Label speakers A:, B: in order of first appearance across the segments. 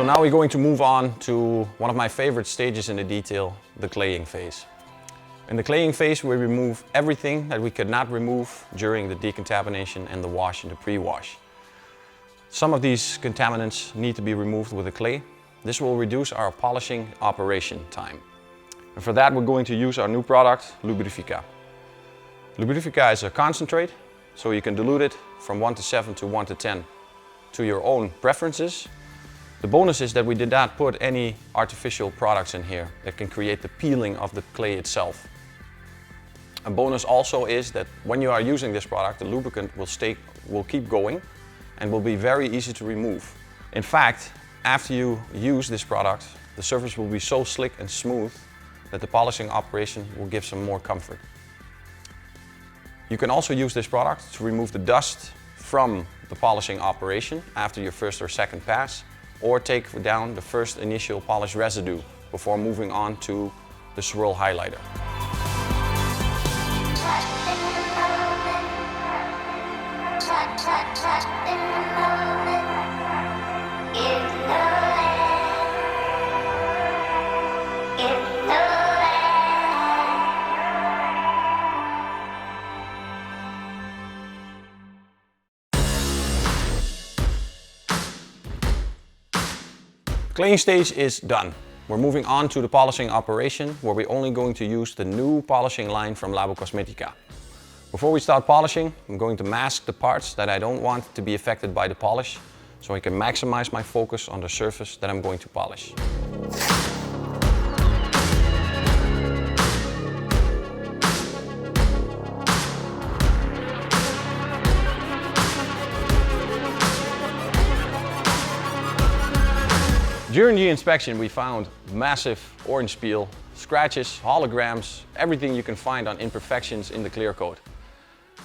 A: now we're going to move on to one of my favorite stages in the detail, the claying phase. In the claying phase, we remove everything that we could not remove during the decontamination and the wash and the pre-wash. Some of these contaminants need to be removed with the clay. This will reduce our polishing operation time. And for that, we're going to use our new product, Lubrifica. Lubrifica is a concentrate, so you can dilute it from 1:7 to 1:10 to your own preferences. The bonus is that we did not put any artificial products in here that can create the peeling of the clay itself. A bonus also is that when you are using this product, the lubricant will keep going and will be very easy to remove. In fact, after you use this product, the surface will be so slick and smooth that the polishing operation will give some more comfort. You can also use this product to remove the dust from the polishing operation after your first or second pass, or take down the first initial polish residue before moving on to the swirl highlighter. The claying stage is done. We're moving on to the polishing operation, where we're only going to use the new polishing line from Labocosmetica. Before we start polishing, I'm going to mask the parts that I don't want to be affected by the polish, so I can maximize my focus on the surface that I'm going to polish. During the inspection, we found massive orange peel, scratches, holograms, everything you can find on imperfections in the clear coat.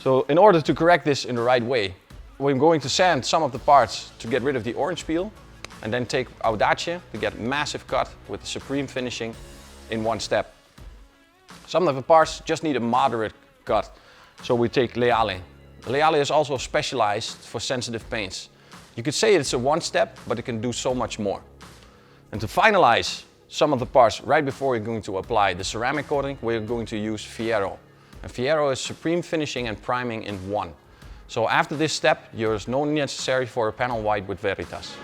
A: So in order to correct this in the right way, we're going to sand some of the parts to get rid of the orange peel, and then take audace to get massive cut with the supreme finishing in one step. Some of the parts just need a moderate cut, so we take leale. Leale is also specialized for sensitive paints. You could say it's a one step, but it can do so much more. And to finalize some of the parts right before we're going to apply the ceramic coating, we're going to use Fierro. And Fierro is supreme finishing and priming in one. So after this step, there's no necessary for a panel white with Veritas.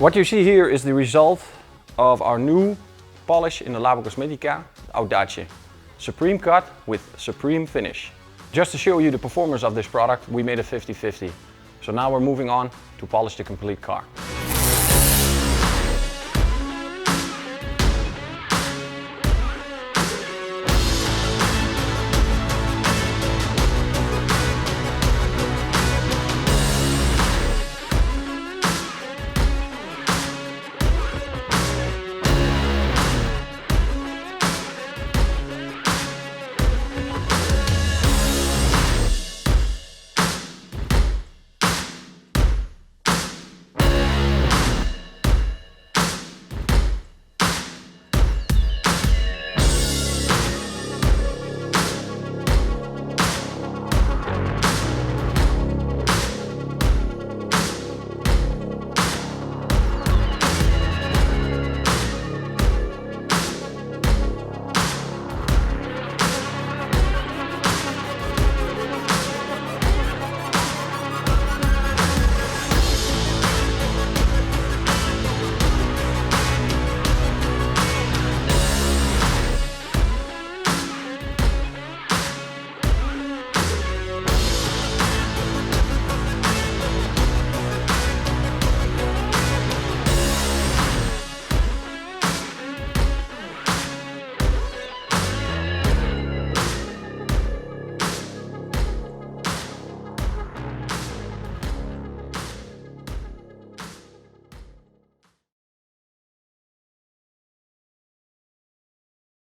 A: What you see here is the result of our new polish in the Labocosmetica Audace. Supreme cut with supreme finish. Just to show you the performance of this product, we made it 50-50. So now we're moving on to polish the complete car.